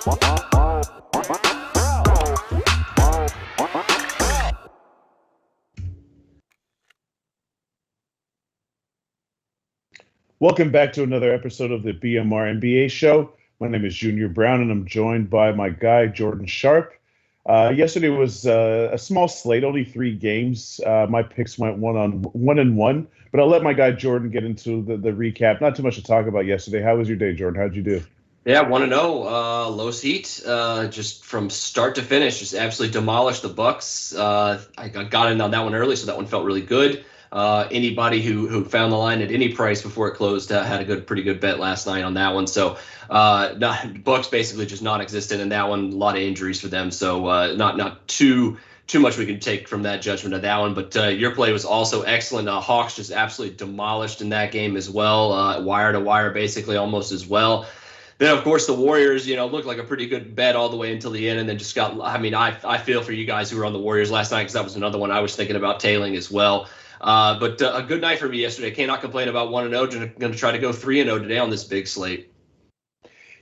Welcome back to another episode of the BMR NBA show. My name is Junior Browne, and I'm joined by my guy, Jordan Sharp. Yesterday was a small slate, only 3 games. My picks went 1-1, but I'll let my guy Jordan get into the recap. Not too much to talk about yesterday. How was your day, Jordan? How'd you do? Yeah, 1-0, lowest heat, just from start to finish, just absolutely demolished the Bucks. I got in on that one early, so that one felt really good. Anybody who found the line at any price before it closed had a pretty good bet last night on that one. So Bucks basically just non-existent in that one. A lot of injuries for them, so not too much we can take from that judgment of that one. But your play was also excellent. Hawks just absolutely demolished in that game as well, wire to wire basically almost as well. Then, of course, the Warriors, looked like a pretty good bet all the way until the end, and then just got. I mean, I feel for you guys who were on the Warriors last night because that was another one I was thinking about tailing as well. But a good night for me yesterday. Cannot complain about 1-0. Just going to try to go 3-0 today on this big slate.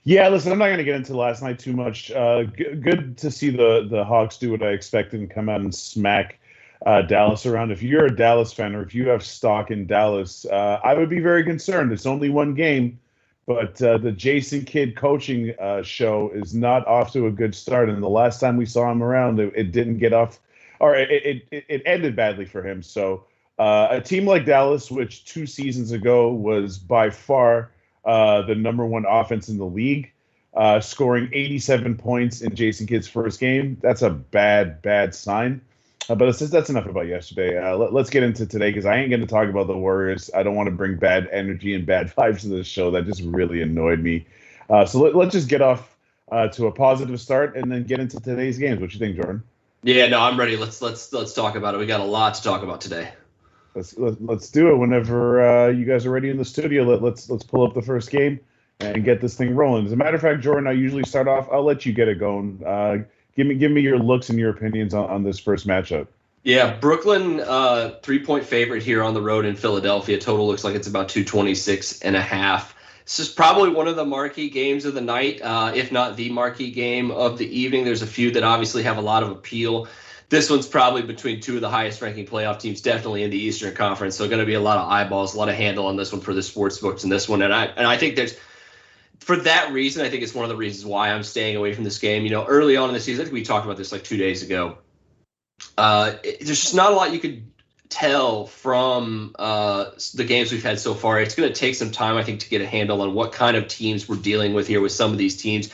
Yeah, listen, I'm not going to get into last night too much. Good to see the Hawks do what I expected and come out and smack Dallas around. If you're a Dallas fan or if you have stock in Dallas, I would be very concerned. It's only one game. But the Jason Kidd coaching show is not off to a good start. And the last time we saw him around, it didn't get off, or it ended badly for him. So a team like Dallas, which 2 seasons ago was by far the number 1 offense in the league, scoring 87 points in Jason Kidd's first game, that's a bad sign. But that's enough about yesterday. Let's get into today because I ain't going to talk about the Warriors. I don't want to bring bad energy and bad vibes to this show. That just really annoyed me. So let's just get off to a positive start and then get into today's games. What you think, Jordan? Yeah, no, I'm ready. Let's talk about it. We got a lot to talk about today. Let's do it. Whenever you guys are ready in the studio, let's pull up the first game and get this thing rolling. As a matter of fact, Jordan, I usually start off. I'll let you get it going. Give me your looks and your opinions on this first matchup. Yeah, Brooklyn, 3-point favorite here on the road in Philadelphia. Total looks like it's about 226.5. This is probably one of the marquee games of the night, if not the marquee game of the evening. There's a few that obviously have a lot of appeal. This one's probably between 2 of the highest ranking playoff teams, definitely in the Eastern Conference. So going to be a lot of eyeballs, a lot of handle on this one for the sports books in this one. And I think for that reason, I think it's one of the reasons why I'm staying away from this game. Early on in the season, I think we talked about this like 2 days ago. There's just not a lot you could tell from the games we've had so far. It's going to take some time, I think, to get a handle on what kind of teams we're dealing with here with some of these teams.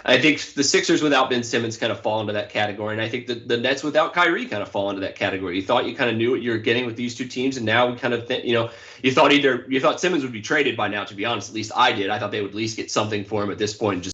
I think the Sixers without Ben Simmons kind of fall into that category, and I think the Nets without Kyrie kind of fall into that category. You thought you kind of knew what you were getting with these 2 teams, and now we kind of think, you thought Simmons would be traded by now. To be honest, at least I did. I thought they would at least get something for him at this point. Just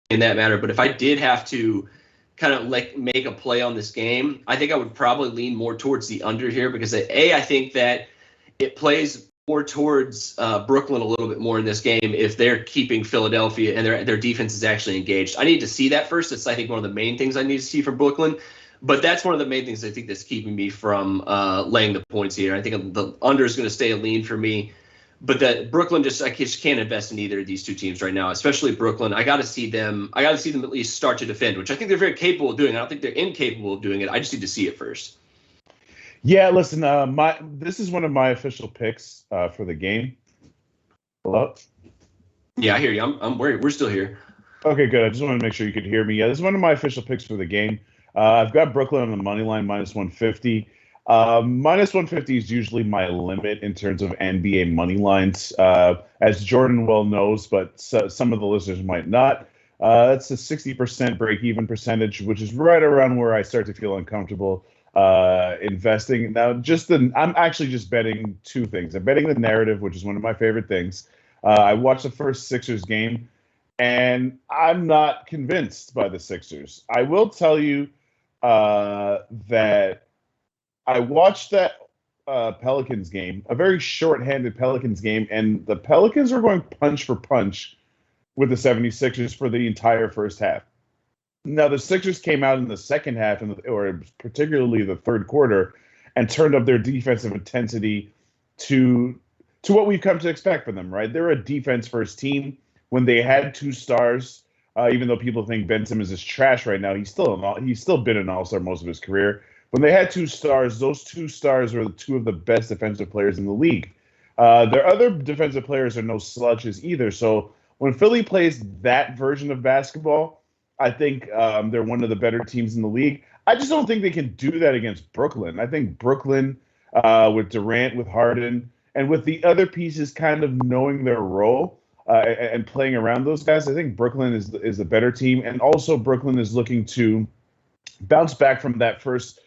in that matter. But if I did have to kind of like make a play on this game, I think I would probably lean more towards the under here because I think that it plays more towards Brooklyn a little bit more in this game if they're keeping Philadelphia and their defense is actually engaged. I need to see that first. That's, I think, one of the main things I need to see from Brooklyn. But that's one of the main things I think that's keeping me from laying the points here. I think the under is going to stay a lean for me. But that Brooklyn I just can't invest in either of these 2 teams right now, especially Brooklyn. I got to see them at least start to defend, which I think they're very capable of doing. I don't think they're incapable of doing it. I just need to see it first. Yeah, listen, this is one of my official picks for the game. Hello? Yeah, I hear you. We're still here. Okay, good. I just wanted to make sure you could hear me. Yeah, this is one of my official picks for the game. I've got Brooklyn on the money line, minus 150. Minus 150 is usually my limit in terms of NBA money lines, as Jordan well knows, but some of the listeners might not. It's a 60% break-even percentage, which is right around where I start to feel uncomfortable investing. Now, I'm actually just betting 2 things. I'm betting the narrative, which is one of my favorite things. I watched the first Sixers game, and I'm not convinced by the Sixers. I will tell you that I watched that Pelicans game, a very short-handed Pelicans game, and the Pelicans were going punch for punch with the 76ers for the entire first half. Now, the Sixers came out in the second half, or particularly the third quarter, and turned up their defensive intensity to what we've come to expect from them, right? They're a defense-first team. When they had two stars, even though people think Ben Simmons is trash right now, he's still been an all-star most of his career. When they had two stars, those two stars were two of the best defensive players in the league. Their other defensive players are no slouches either. So when Philly plays that version of basketball, I think they're one of the better teams in the league. I just don't think they can do that against Brooklyn. I think Brooklyn, with Durant, with Harden, and with the other pieces kind of knowing their role and playing around those guys, I think Brooklyn is the better team. And also Brooklyn is looking to bounce back from that first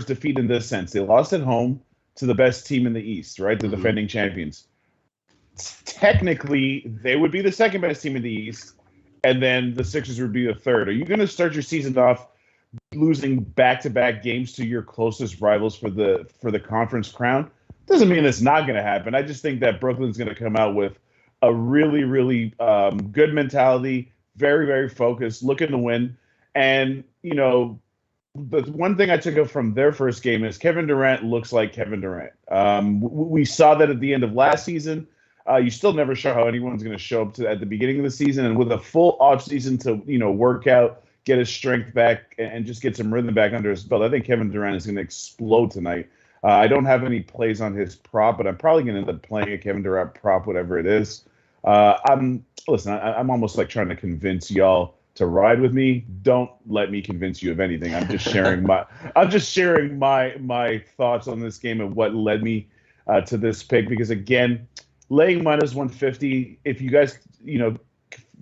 defeat in this sense. They lost at home to the best team in the East, right? The defending champions. Technically, they would be the second best team in the East, and then the Sixers would be the third. Are you going to start your season off losing back-to-back games to your closest rivals for the conference crown? Doesn't mean it's not going to happen. I just think that Brooklyn's going to come out with a really, really good mentality, very, very focused, looking to win. And, the one thing I took up from their first game is Kevin Durant looks like Kevin Durant. We saw that at the end of last season. You still never sure how anyone's going to show up at the beginning of the season. And with a full offseason to, work out, get his strength back, and just get some rhythm back under his belt, I think Kevin Durant is going to explode tonight. I don't have any plays on his prop, but I'm probably going to end up playing a Kevin Durant prop, whatever it is. I'm almost like trying to convince y'all to ride with me. Don't let me convince you of anything. I'm just sharing my thoughts on this game and what led me to this pick. Because again, laying minus 150. If you guys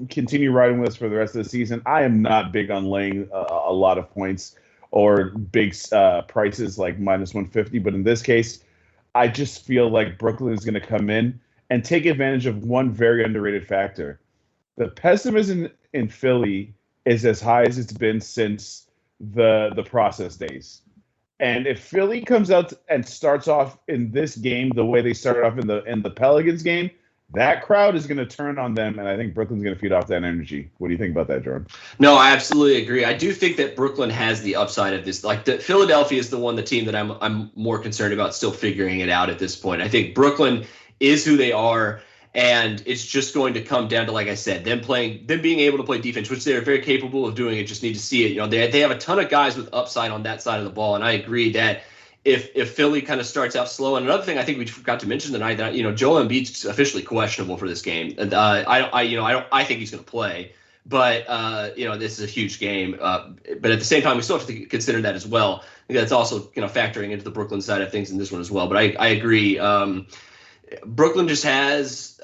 continue riding with us for the rest of the season, I am not big on laying a lot of points or big prices like minus 150. But in this case, I just feel like Brooklyn is going to come in and take advantage of one very underrated factor. The pessimism in Philly is as high as it's been since the process days. And if Philly comes out and starts off in this game the way they started off in the Pelicans game, that crowd is going to turn on them, and I think Brooklyn's going to feed off that energy. What do you think about that, Jordan? No, I absolutely agree. I do think that Brooklyn has the upside of this. Like, Philadelphia is the team that I'm more concerned about still figuring it out at this point. I think Brooklyn is who they are. And it's just going to come down to, like I said, them being able to play defense, which they're very capable of doing. It just need to see it. They have a ton of guys with upside on that side of the ball, and I agree that if Philly kind of starts out slow, and another thing I think we forgot to mention tonight that Joel Embiid's officially questionable for this game, and I think he's going to play, but this is a huge game. But at the same time, we still have to consider that as well. I think that's also factoring into the Brooklyn side of things in this one as well. But I agree. Brooklyn just has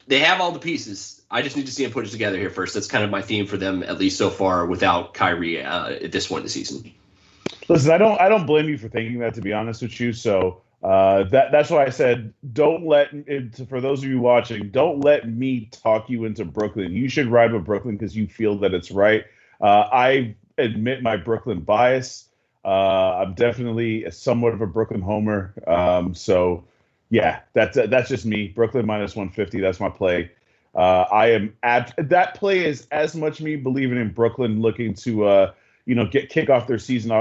they have all the pieces. I just need to see them put it together here first. That's kind of my theme for them, at least so far, without Kyrie at this point in the season. Listen, I don't blame you for thinking that, to be honest with you. So that's why I said for those of you watching, don't let me talk you into Brooklyn. You should ride with Brooklyn because you feel that it's right. I admit my Brooklyn bias. I'm definitely somewhat of a Brooklyn homer. So. Yeah, that's just me. Brooklyn minus 150. That's my play. That play is as much me believing in Brooklyn looking to kick off their season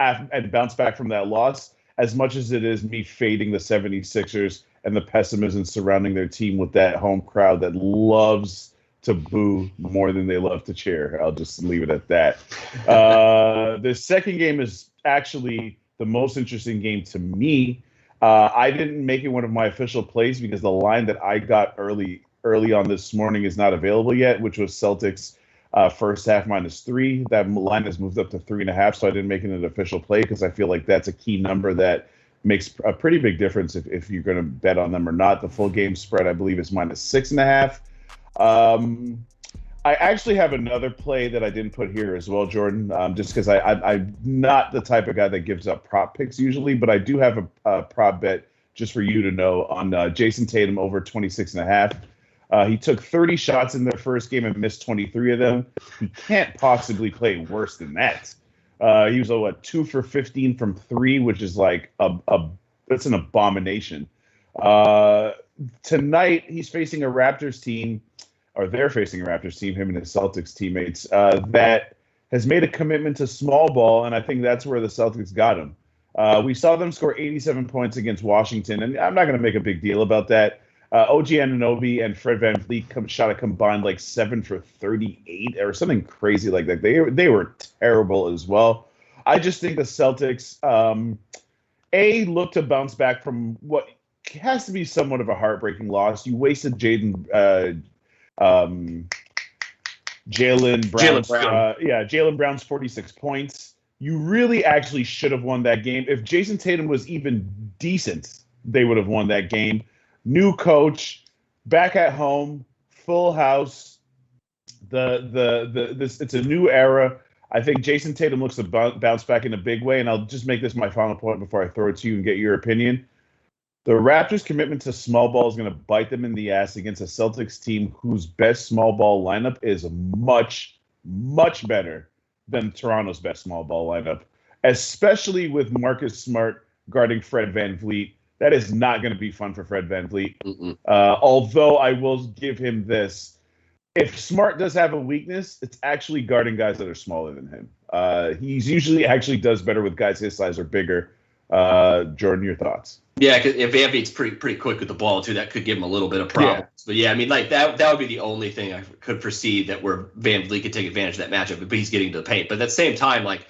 and bounce back from that loss, as much as it is me fading the 76ers and the pessimism surrounding their team with that home crowd that loves to boo more than they love to cheer. I'll just leave it at that. The second game is actually the most interesting game to me. I didn't make it one of my official plays because the line that I got early on this morning is not available yet, which was Celtics first half -3. That line has moved up to 3.5, so I didn't make it an official play because I feel like that's a key number that makes a pretty big difference if you're going to bet on them or not. The full game spread, I believe, is -6.5. I actually have another play that I didn't put here as well, Jordan, just because I'm not the type of guy that gives up prop picks usually, but I do have a prop bet just for you to know on Jason Tatum over 26.5. He took 30 shots in their first game and missed 23 of them. He can't possibly play worse than that. He was 2 for 15 from 3, which is like that's an abomination. Tonight he's facing a Raptors team or they're facing a Raptors team, him and his Celtics teammates, that has made a commitment to small ball, and I think that's where the Celtics got him. We saw them score 87 points against Washington, and I'm not going to make a big deal about that. OG Anunoby and Fred VanVleet shot a combined like 7 for 38 or something crazy like that. They were terrible as well. I just think the Celtics, look to bounce back from what has to be somewhat of a heartbreaking loss. You wasted Jaylen Brown. Jaylen Brown's 46 points. You really actually should have won that game. If Jason Tatum was even decent, they would have won that game. New coach, back at home, full house. It's a new era. I think Jason Tatum looks to bounce back in a big way, and I'll just make this my final point before I throw it to you and get your opinion. The Raptors' commitment to small ball is going to bite them in the ass against a Celtics team whose best small ball lineup is much, much better than Toronto's best small ball lineup, especially with Marcus Smart guarding Fred VanVleet. That is not going to be fun for Fred VanVleet. Although I will give him this. If Smart does have a weakness, it's actually guarding guys that are smaller than him. He's usually actually does better with guys his size or bigger. Jordan, your thoughts? Yeah, because if VanVleet's pretty quick with the ball too, that could give him a little bit of problems. Yeah. But yeah, I mean, like that would be the only thing I could foresee that where VanVleet could take advantage of that matchup. But he's getting to the paint. But at the same time, like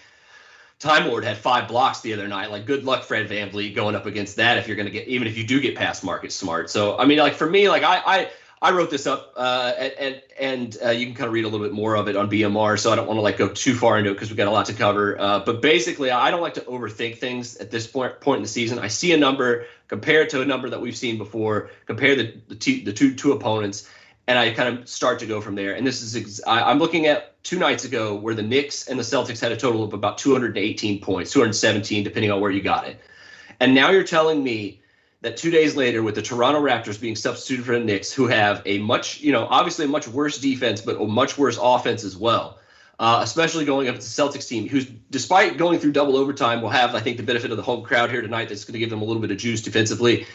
Time Lord had 5 blocks the other night. Like, good luck, Fred VanVleet, going up against that if you're going to get, even if you do get past Marcus Smart. So I mean, like for me, like I wrote this up and you can kind of read a little bit more of it on BMR, so I don't want to like go too far into it because we've got a lot to cover. But basically, I don't like to overthink things at this point in the season. I see a number, compare it to a number that we've seen before, compare the two opponents, and I kind of start to go from there. And this is I'm looking at 2 nights ago where the Knicks and the Celtics had a total of about 218 points, 217, depending on where you got it. And now you're telling me that 2 days later, with the Toronto Raptors being substituted for the Knicks, who have a much, obviously a much worse defense, but a much worse offense as well, especially going up against the Celtics team, who's, despite going through double overtime, will have, I think, the benefit of the home crowd here tonight that's going to give them a little bit of juice defensively.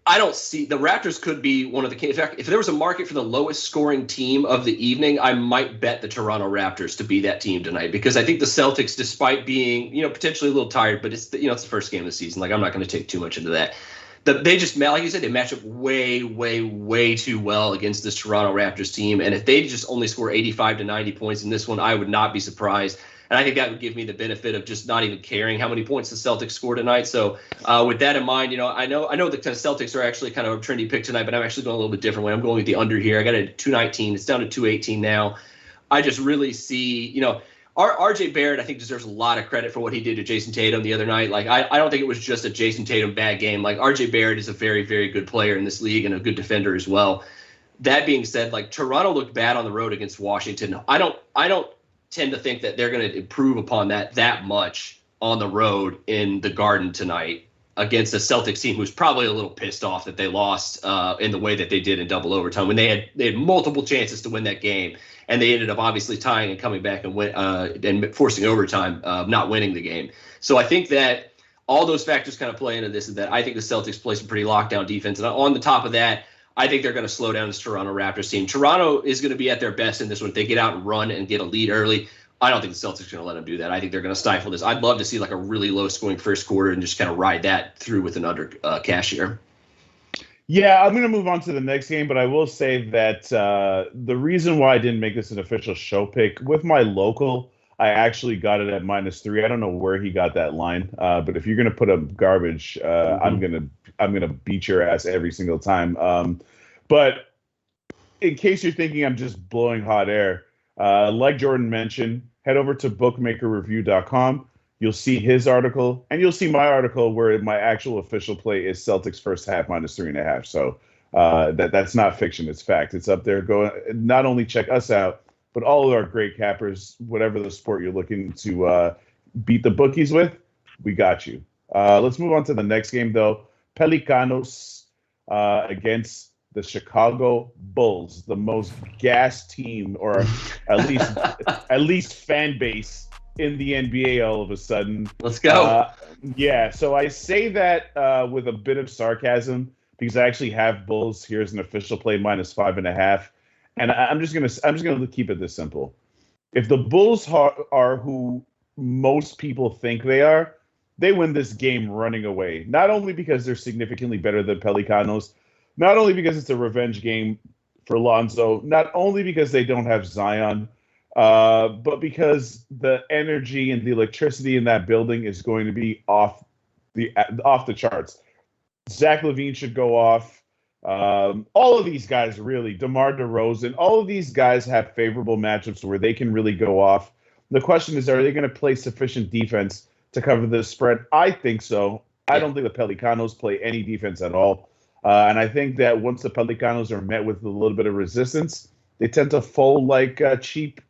I don't see the Raptors could be one of the. In fact, if there was a market for the lowest scoring team of the evening, I might bet the Toronto Raptors to be that team tonight, because I think the Celtics, despite being potentially a little tired, but it's it's the first game of the season. Like, I'm not going to take too much into that. They just, like you said, they match up way, way, way too well against this Toronto Raptors team. And if they just only score 85 to 90 points in this one, I would not be surprised. And I think that would give me the benefit of just not even caring how many points the Celtics score tonight. So with that in mind, I know the kind of Celtics are actually kind of a trendy pick tonight, but I'm actually going a little bit different way. I'm going with the under here. I got it at 219. It's down to 218 now. I just really see, RJ Barrett, I think, deserves a lot of credit for what he did to Jason Tatum the other night. Like, I don't think it was just a Jason Tatum bad game. Like, RJ Barrett is a very, very good player in this league and a good defender as well. That being said, like, Toronto looked bad on the road against Washington. I don't tend to think that they're going to improve upon that much on the road in the Garden tonight against a Celtics team who's probably a little pissed off that they lost in the way that they did in double overtime when they had multiple chances to win that game, and they ended up obviously tying and coming back and and forcing overtime, not winning the game. So I think that all those factors kind of play into this, is that I think the Celtics play some pretty lockdown defense, and on the top of that, I think they're going to slow down this Toronto Raptors team. Toronto is going to be at their best in this one. If they get out and run and get a lead early, I don't think the Celtics are going to let them do that. I think they're going to stifle this. I'd love to see like a really low-scoring first quarter and just kind of ride that through with an under cash here. Yeah, I'm going to move on to the next game, but I will say that the reason why I didn't make this an official show pick, with my local, I actually got it at -3. I don't know where he got that line, but if you're going to put up garbage, I'm gonna beat your ass every single time. But in case you're thinking I'm just blowing hot air, like Jordan mentioned, head over to bookmakerreview.com. You'll see his article, and you'll see my article where my actual official play is Celtics first half -3.5. So that's not fiction; it's fact. It's up there. Go not only check us out, but all of our great cappers, whatever the sport you're looking to beat the bookies with, we got you. Let's move on to the next game, though. Pelicanos against the Chicago Bulls, the most gassed team, or at least fan base in the NBA all of a sudden. Let's go. Yeah, so I say that with a bit of sarcasm, because I actually have Bulls here as an official play -5.5, and I'm just gonna keep it this simple. If the Bulls are who most people think they are, they win this game running away. Not only because they're significantly better than Pelicanos, not only because it's a revenge game for Lonzo, not only because they don't have Zion, but because the energy and the electricity in that building is going to be off the charts. Zach LaVine should go off. All of these guys, really, DeMar DeRozan, all of these guys have favorable matchups where they can really go off. The question is, are they going to play sufficient defense to cover the spread? I think so. I don't think the Pelicanos play any defense at all. And I think that once the Pelicanos are met with a little bit of resistance, they tend to fold like cheap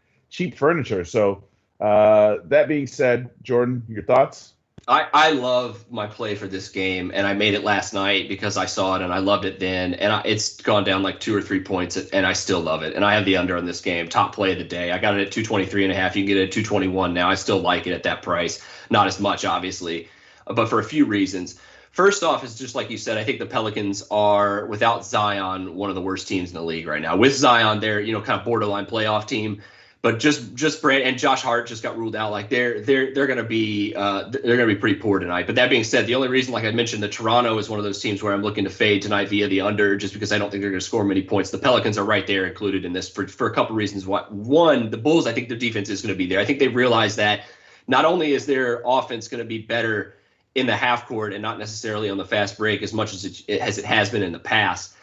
furniture. So that being said, Jordan, your thoughts? I love my play for this game, and I made it last night because I saw it and I loved it then. And it's gone down like 2 or 3 points, and I still love it. And I have the under on this game, top play of the day. I got it at 223.5. You can get it at 221 now. I still like it at that price. Not as much, obviously, but for a few reasons. First off, is just like you said, I think the Pelicans are, without Zion, one of the worst teams in the league right now. With Zion, they're kind of borderline playoff team. But just Brand and Josh Hart just got ruled out. Like they're gonna be pretty poor tonight. But that being said, the only reason, like I mentioned, that Toronto is one of those teams where I'm looking to fade tonight via the under, just because I don't think they're gonna score many points. The Pelicans are right there included in this for a couple reasons. One, the Bulls, I think their defense is gonna be there. I think they realize that not only is their offense gonna be better in the half court and not necessarily on the fast break as much as it has been in the past.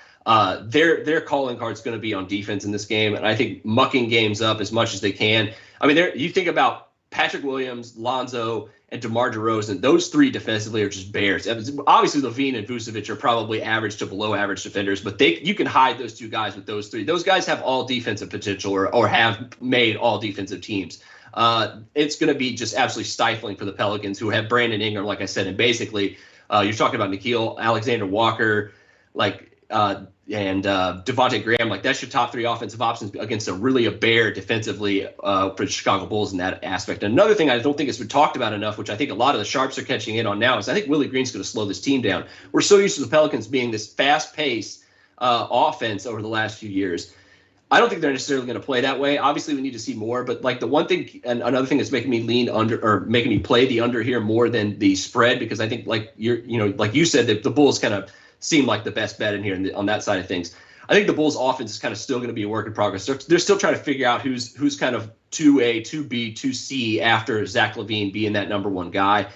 Their calling card's going to be on defense in this game, and I think mucking games up as much as they can. I mean, you think about Patrick Williams, Lonzo, and DeMar DeRozan. Those three defensively are just bears. Obviously, LaVine and Vucevic are probably average to below average defenders, but you can hide those two guys with those three. Those guys have all defensive potential or have made all defensive teams. It's going to be just absolutely stifling for the Pelicans, who have Brandon Ingram, like I said, and basically you're talking about Nickeil Alexander-Walker, and Devontae Graham. Like, that's your top three offensive options against a bear defensively for the Chicago Bulls in that aspect. And another thing I don't think has been talked about enough, which I think a lot of the sharps are catching in on now, is I think Willie Green's going to slow this team down. We're so used to the Pelicans being this fast-paced offense over the last few years. I don't think they're necessarily going to play that way. Obviously, we need to see more. But like the one thing, and another thing that's making me lean under or making me play the under here more than the spread, because I think like you said, that the Bulls kind of seem like the best bet in here on that side of things. I think the Bulls' offense is kind of still going to be a work in progress. They're still trying to figure out who's kind of 2A, 2B, 2C after Zach LaVine being that number one guy.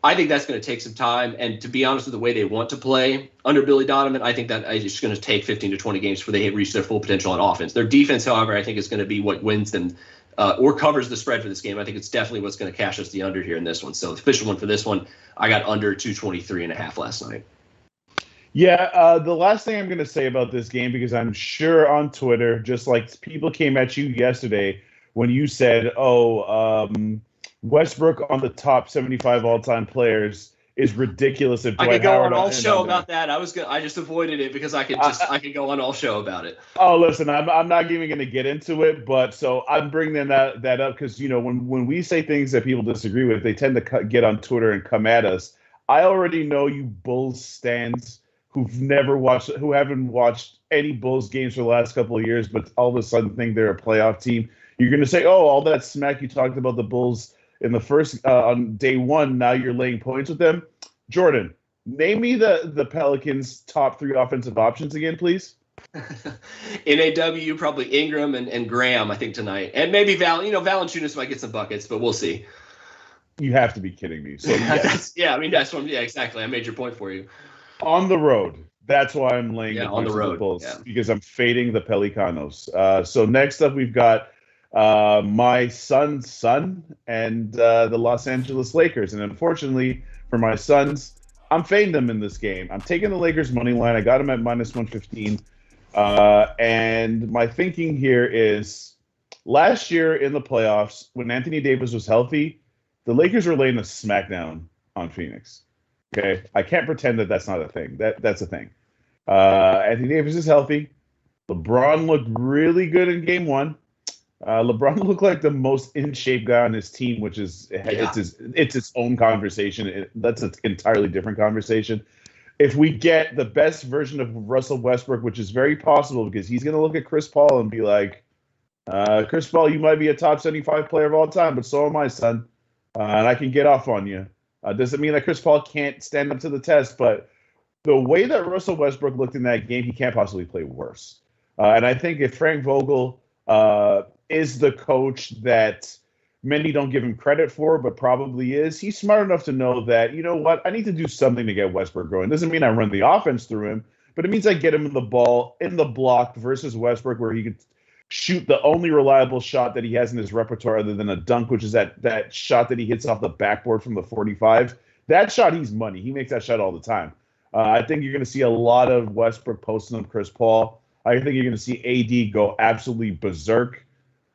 I think that's going to take some time. And to be honest with the way they want to play under Billy Donovan, I think that it's going to take 15 to 20 games before they reach their full potential on offense. Their defense, however, I think is going to be what wins them or covers the spread for this game. I think it's definitely what's going to cash us the under here in this one. So the official one for this one, I got under 223.5 last night. Yeah, the last thing I'm going to say about this game, because I'm sure on Twitter, just like people came at you yesterday when you said, Westbrook on the top 75 all-time players is ridiculous. If I could go on all show about that. I just avoided it because I could go on all show about it. Oh, listen, I'm not even going to get into it, but so I'm bringing that up because when we say things that people disagree with, they tend to get on Twitter and come at us. I already know you Bulls stands who haven't watched any Bulls games for the last couple of years, but all of a sudden think they're a playoff team. You're going to say, all that smack you talked about the Bulls in the first on day one, now you're laying points with them. Jordan, name me the Pelicans' top three offensive options again, please. NAW, probably Ingram and Graham, I think, tonight. And maybe Valanciunas might get some buckets, but we'll see. You have to be kidding me. So that's exactly. I made your point for you. On the road. That's why I'm laying on the road, Bulls, because I'm fading the Pelicanos. So next up, we've got my son's son and the Los Angeles Lakers. And unfortunately for my sons, I'm fading them in this game. I'm taking the Lakers money line. I got them at -115. And my thinking here is last year in the playoffs, when Anthony Davis was healthy, the Lakers were laying a smackdown on Phoenix. Okay, I can't pretend that that's not a thing. That's a thing. Anthony Davis is healthy. LeBron looked really good in game one. LeBron looked like the most in shape guy on his team, which is it's its own conversation. That's an entirely different conversation. if we get the best version of Russell Westbrook, which is very possible because he's going to look at Chris Paul and be like, Chris Paul, you might be a top 75 player of all time, but so am I, son. And I can get off on you. Doesn't mean that Chris Paul can't stand up to the test, but the way that Russell Westbrook looked in that game, he can't possibly play worse. And I think if Frank Vogel is the coach that many don't give him credit for, but probably is, he's smart enough to know that, you know what, I need to do something to get Westbrook going. Doesn't mean I run the offense through him, but it means I get him the ball in the block versus Westbrook, where he could shoot the only reliable shot that he has in his repertoire other than a dunk, which is that shot that he hits off the backboard from the 45. That shot, he's money. He makes that shot all the time. I think you're going to see a lot of Westbrook posting on Chris Paul. I think you're going to see AD go absolutely berserk.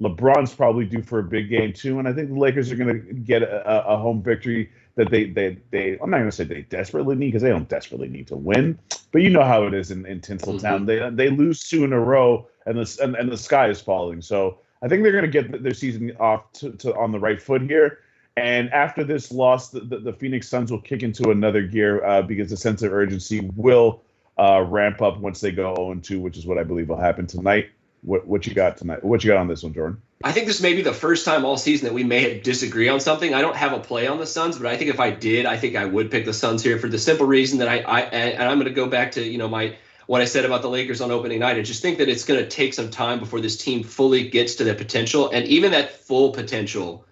LeBron's probably due for a big game too, and I think the Lakers are going to get a home victory that they I'm not going to say they desperately need, because they don't desperately need to win, but you know how it is in Tinseltown. Mm-hmm. They lose 2 in a row, and the sky is falling. So I think they're going to get their season off to on the right foot here. And after this loss, the Phoenix Suns will kick into another gear because the sense of urgency will ramp up once they go 0-2, which is what I believe will happen tonight. What you got tonight? What you got on this one, Jordan? I think this may be the first time all season that we may disagree on something. I don't have a play on the Suns, but I think if I did, I think I would pick the Suns here for the simple reason that I'm going to go back to what I said about the Lakers on opening night. I just think that it's going to take some time before this team fully gets to their potential, and even that full potential,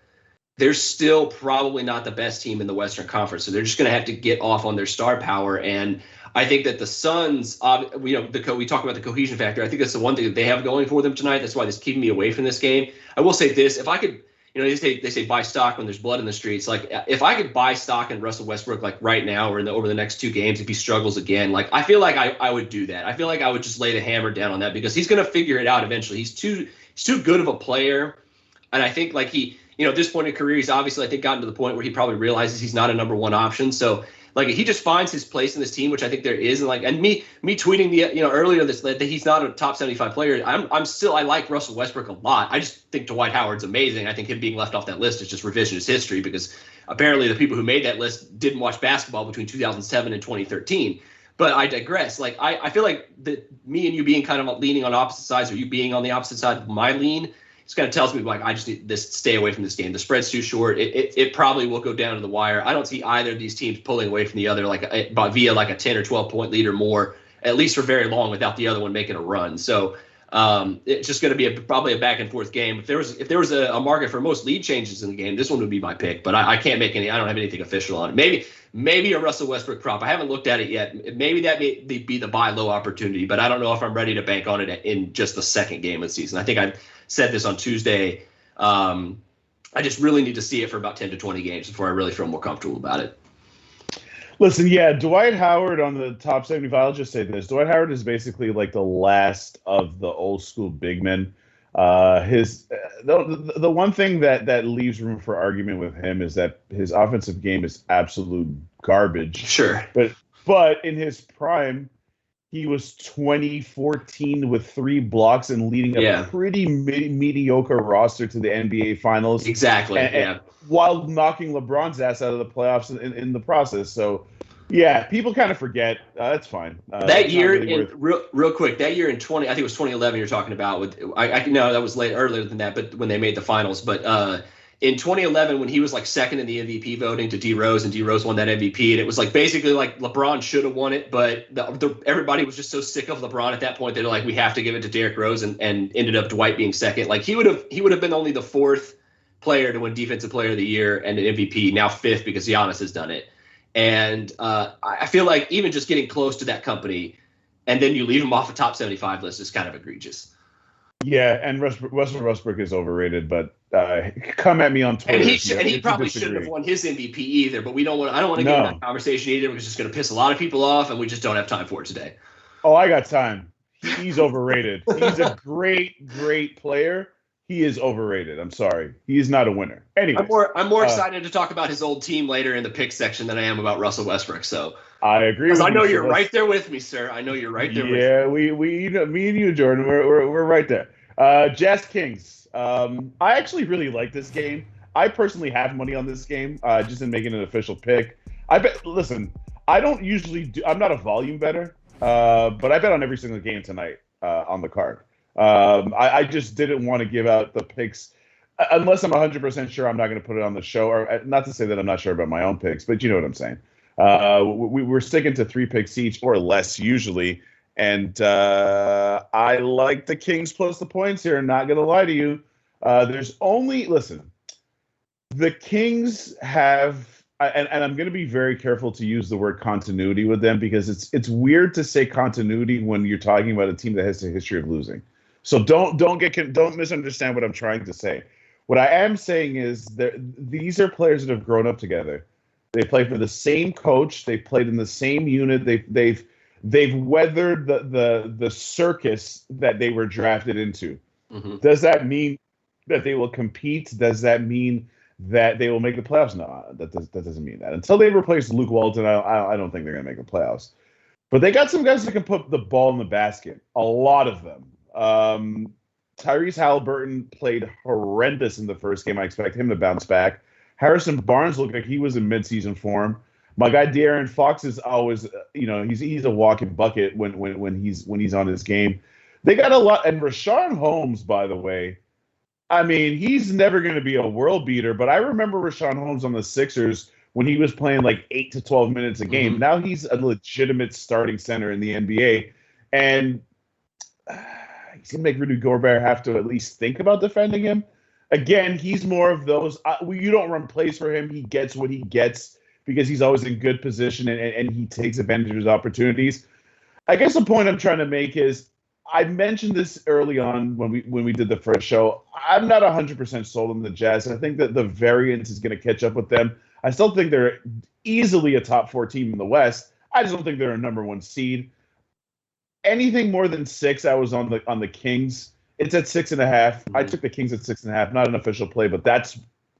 they're still probably not the best team in the Western Conference. So they're just going to have to get off on their star power. And I think that the Suns, we talk about the cohesion factor. I think that's the one thing that they have going for them tonight. That's why it's keeping me away from this game. I will say this: if I could, they say buy stock when there's blood in the streets. Like, if I could buy stock in Russell Westbrook, like right now or over the next 2 games, if he struggles again, like I feel like I would do that. I feel like I would just lay the hammer down on that, because he's going to figure it out eventually. He's too good of a player, and I think like he. At this point in career, he's obviously, I think, gotten to the point where he probably realizes he's not a number 1 option. So, like, he just finds his place in this team, which I think there is. And me tweeting earlier that he's not a top 75 player. I like Russell Westbrook a lot. I just think Dwight Howard's amazing. I think him being left off that list is just revisionist history, because apparently the people who made that list didn't watch basketball between 2007 and 2013. But I digress. Like, I feel like that me and you being kind of leaning on opposite sides, or you being on the opposite side of my lean, just kind of tells me, like, I just need this, stay away from this game. The spread's too short. It probably will go down to the wire. I don't see either of these teams pulling away from the other via like a 10 or 12 point lead or more, at least for very long, without the other one making a run. So it's just going to be probably a back and forth game. If there was a market for most lead changes in the game, this one would be my pick. But I can't make any. I don't have anything official on it. Maybe a Russell Westbrook prop. I haven't looked at it yet. Maybe that may be the buy low opportunity, but I don't know if I'm ready to bank on it in just the second game of the season. I think I said this on Tuesday. I just really need to see it for about 10 to 20 games before I really feel more comfortable about it. Listen, yeah, Dwight Howard on the top 75. I'll just say this: Dwight Howard is basically like the last of the old school big men. The one thing that leaves room for argument with him is that his offensive game is absolute garbage. Sure, but in his prime, he was 2014 with 3 blocks and leading a pretty mediocre roster to the NBA Finals. Exactly. And while knocking LeBron's ass out of the playoffs in the process. So, yeah, people kind of forget. That's fine. That year, really real quick, that year in I think it was 2011 you're talking about. No, that was earlier than that, but when they made the finals. But in 2011, when he was like second in the MVP voting to D Rose, and D Rose won that MVP, and it was like basically like LeBron should have won it, but everybody was just so sick of LeBron at that point that they're like, we have to give it to Derrick Rose, and ended up Dwight being second. Like he would have been only the 4th player to win Defensive Player of the Year and an MVP, now 5th because Giannis has done it. And I feel like even just getting close to that company, and then you leave him off a top 75 list is kind of egregious. Yeah, and Russell Westbrook is overrated, but come at me on Twitter. And he probably shouldn't have won his MVP either, but I don't want to get in that conversation either, because it's just going to piss a lot of people off, and we just don't have time for it today. Oh, I got time. He's overrated. He's a great player. He is overrated. I'm sorry. He is not a winner. Anyway, I'm more excited to talk about his old team later in the pick section than I am about Russell Westbrook. So I agree. I know you're right there with me, sir. I know you're right there. Yeah, we me and you, Jordan, we're right there. Jazz Kings. I actually really like this game. I personally have money on this game, just in making an official pick. Listen, I don't usually do. I'm not a volume better, but I bet on every single game tonight on the card. I just didn't want to give out the picks unless I'm 100% sure I'm not going to put it on the show. Or not to say that I'm not sure about my own picks, but you know what I'm saying. We're sticking to 3 picks each or less usually. And I like the Kings plus the points here. Not going to lie to you. Listen, the Kings have, and I'm going to be very careful to use the word continuity with them because it's weird to say continuity when you're talking about a team that has a history of losing. So don't misunderstand what I'm trying to say. What I am saying is that these are players that have grown up together. They play for the same coach. They played in the same unit. They've weathered the circus that they were drafted into. Mm-hmm. Does that mean that they will compete? Does that mean that they will make the playoffs? No, that doesn't mean that. Until they replace Luke Walton, I don't think they're going to make the playoffs. But they got some guys that can put the ball in the basket. A lot of them. Tyrese Halliburton played horrendous in the first game. I expect him to bounce back. Harrison Barnes looked like he was in midseason form. My guy De'Aaron Fox is always, he's a walking bucket when he's on his game. They got a lot, and Rashawn Holmes, by the way, I mean, he's never going to be a world beater, but I remember Rashawn Holmes on the Sixers when he was playing like 8 to 12 minutes a game. Mm-hmm. Now he's a legitimate starting center in the NBA, and he's going to make Rudy Gobert have to at least think about defending him. Again, he's more of those, you don't run plays for him. He gets what he gets because he's always in good position and he takes advantage of his opportunities. I guess the point I'm trying to make is I mentioned this early on when we did the first show. I'm not 100% sold on the Jazz. I think that the variance is going to catch up with them. I still think they're easily a top 4 team in the West. I just don't think they're a number 1 seed. Anything more than 6, I was on the Kings. It's at 6.5. Mm-hmm. I took the Kings at 6.5. Not an official play, but that's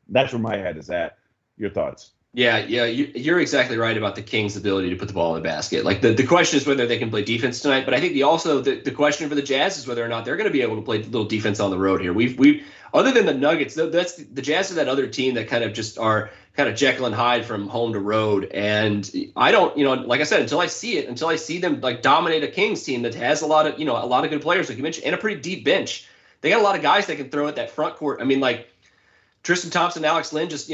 where my head is at. Your thoughts? Yeah, you're exactly right about the Kings' ability to put the ball in the basket. Like the question is whether they can play defense tonight, but I think the question for the Jazz is whether or not they're going to be able to play a little defense on the road here. We other than the Nuggets, that's the Jazz are that other team that kind of just are kind of Jekyll and Hyde from home to road. And I don't, like I said, until I see them like dominate a Kings team that has a lot of good players, like you mentioned, and a pretty deep bench. They got a lot of guys that can throw at that front court. I mean, like Tristan Thompson, Alex Len, just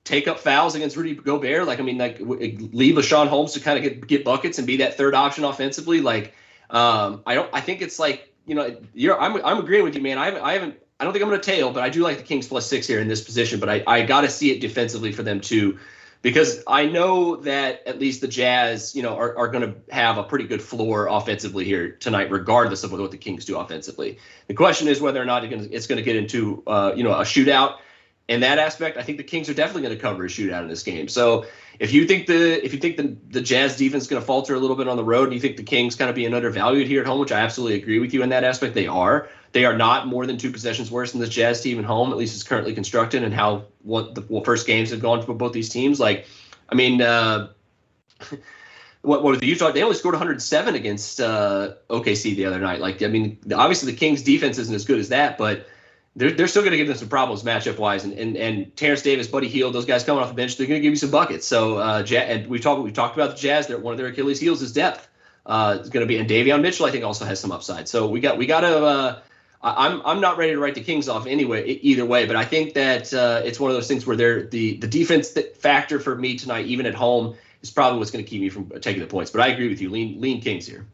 take up fouls against Rudy Gobert. Leave LaShawn Holmes to kind of get buckets and be that third option offensively. I think it's like, I'm agreeing with you, man. I don't think I'm going to tail, but I do like the Kings plus 6 here in this position, but I got to see it defensively for them too, because I know that at least the Jazz, are going to have a pretty good floor offensively here tonight, regardless of what the Kings do offensively. The question is whether or not it's going to get into, a shootout. In that aspect, I think the Kings are definitely going to cover a shootout in this game. So if you think the Jazz defense is going to falter a little bit on the road, and you think the Kings kind of being undervalued here at home, which I absolutely agree with you in that aspect, they are. They are not more than 2 possessions worse than the Jazz team at home, at least it's currently constructed, and how the first games have gone for both these teams. What was the Utah? They only scored 107 against OKC the other night. Obviously the Kings defense isn't as good as that, but they're still going to give them some problems matchup-wise. And Terrence Davis, Buddy Hield, those guys coming off the bench, they're going to give you some buckets. So, and we've talked about the Jazz. One of their Achilles heels is depth. It's going to be, and Davion Mitchell, I think, also has some upside. So we got to. I'm not ready to write the Kings off either way, but I think that it's one of those things where the defense factor for me tonight, even at home, is probably what's going to keep me from taking the points. But I agree with you, lean Kings here.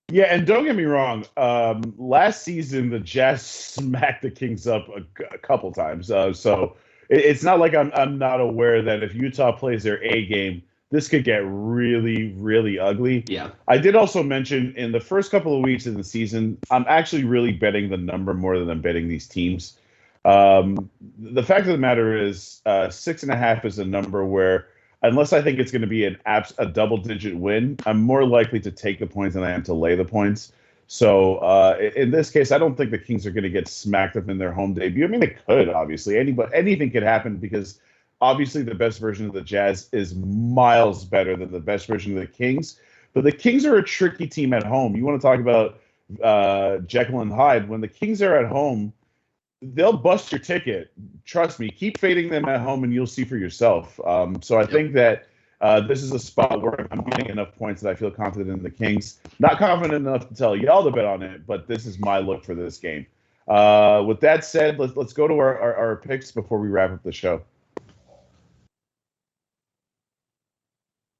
Yeah, and don't get me wrong. Last season, the Jazz smacked the Kings up a couple times. So it's not like I'm not aware that if Utah plays their A game, this could get really, really ugly. Yeah. I did also mention in the first couple of weeks of the season, I'm actually really betting the number more than I'm betting these teams. The fact of the matter is 6.5 is a number where, unless I think it's going to be a double-digit win, I'm more likely to take the points than I am to lay the points. So in this case, I don't think the Kings are going to get smacked up in their home debut. I mean, they could, obviously. Anything could happen because obviously the best version of the Jazz is miles better than the best version of the Kings. But the Kings are a tricky team at home. You want to talk about Jekyll and Hyde. When the Kings are at home, they'll bust your ticket. Trust me. Keep fading them at home, and you'll see for yourself. So I think that This is a spot where I'm getting enough points that I feel confident in the Kings. Not confident enough to tell y'all to bet on it, but this is my look for this game. With that said, let's go to our picks before we wrap up the show.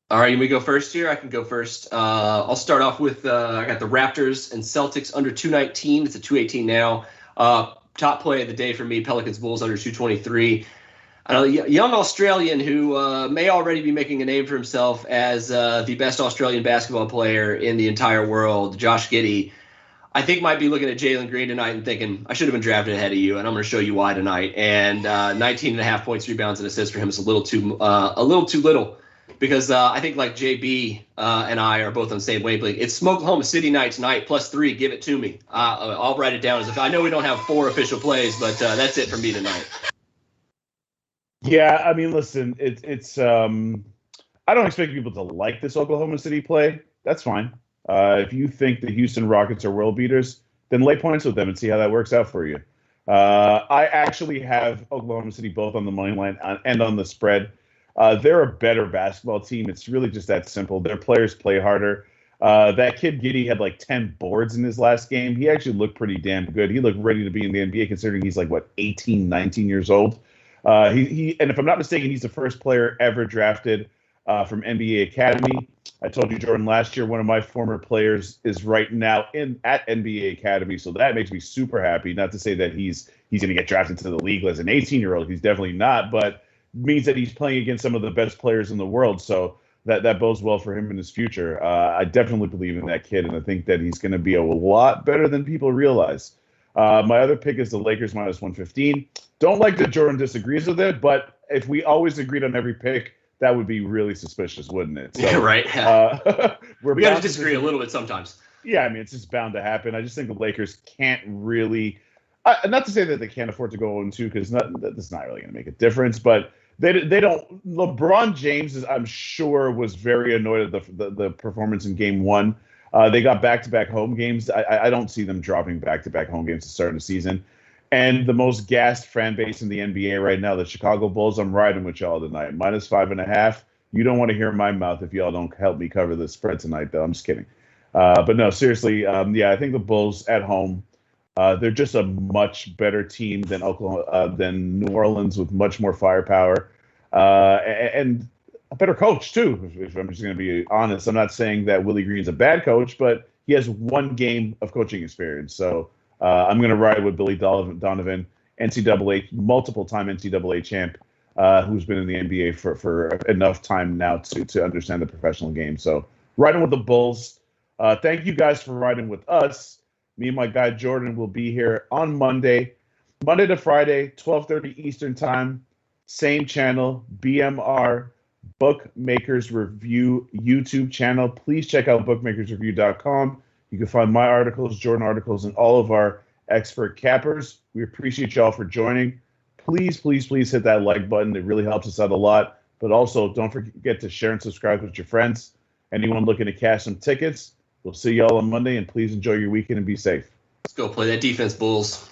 All right, we go first here. I can go first. I'll start off with I got the Raptors and Celtics under 219. It's a 218 now. Top play of the day for me, Pelicans Bulls under 223. A young Australian who may already be making a name for himself as the best Australian basketball player in the entire world, Josh Giddey, I think might be looking at Jalen Green tonight and thinking, I should have been drafted ahead of you, and I'm going to show you why tonight. And 19.5 points, rebounds, and assists for him is a little too little. Because I think like JB and I are both on the same wavelength. It's Oklahoma City night tonight, +3. Give it to me. I'll write it down as if I know we don't have 4 official plays, but that's it for me tonight. Yeah, I mean, listen, it's I don't expect people to like this Oklahoma City play. That's fine. If you think the Houston Rockets are world beaters, then lay points with them and see how that works out for you. I actually have Oklahoma City both on the money line and on the spread. They're a better basketball team. It's really just that simple. Their players play harder. That kid Giddey had like 10 boards in his last game. He actually looked pretty damn good. He looked ready to be in the NBA considering he's like, 18, 19 years old. And if I'm not mistaken, he's the first player ever drafted from NBA Academy. I told you, Jordan, last year, one of my former players is right now at NBA Academy. So that makes me super happy. Not to say that he's going to get drafted to the league as an 18-year-old. He's definitely not, but means that he's playing against some of the best players in the world. So that bodes well for him in his future. I definitely believe in that kid, and I think that he's going to be a lot better than people realize. My other pick is the Lakers -115. Don't like that Jordan disagrees with it, but if we always agreed on every pick, that would be really suspicious, wouldn't it? So, yeah, right. We got to disagree a little bit sometimes. Yeah, I mean, it's just bound to happen. I just think the Lakers can't really not to say that they can't afford to go 0-2 because that's not really going to make a difference, but they don't. LeBron James, I'm sure, was very annoyed at the performance in Game 1. They got back-to-back home games. I don't see them dropping back-to-back home games to start the season. And the most gassed fan base in the NBA right now, the Chicago Bulls, I'm riding with y'all tonight. -5.5. You don't want to hear my mouth if y'all don't help me cover the spread tonight, though. I'm just kidding. But no, seriously, yeah, I think the Bulls at home, they're just a much better team than than New Orleans with much more firepower and a better coach, too, if I'm just going to be honest. I'm not saying that Willie Green's a bad coach, but he has one game of coaching experience. So I'm going to ride with Billy Donovan, multiple-time NCAA champ, who's been in the NBA for enough time now to understand the professional game. So riding with the Bulls. Thank you guys for riding with us. Me and my guy Jordan will be here on Monday to Friday, 12:30 Eastern Time. Same channel, BMR, Bookmakers Review YouTube channel. Please check out bookmakersreview.com. You can find my articles, Jordan articles, and all of our expert cappers. We appreciate y'all for joining. Please, please, please hit that like button. It really helps us out a lot. But also, don't forget to share and subscribe with your friends. Anyone looking to cash some tickets, we'll see y'all on Monday, and please enjoy your weekend and be safe. Let's go play that defense, Bulls.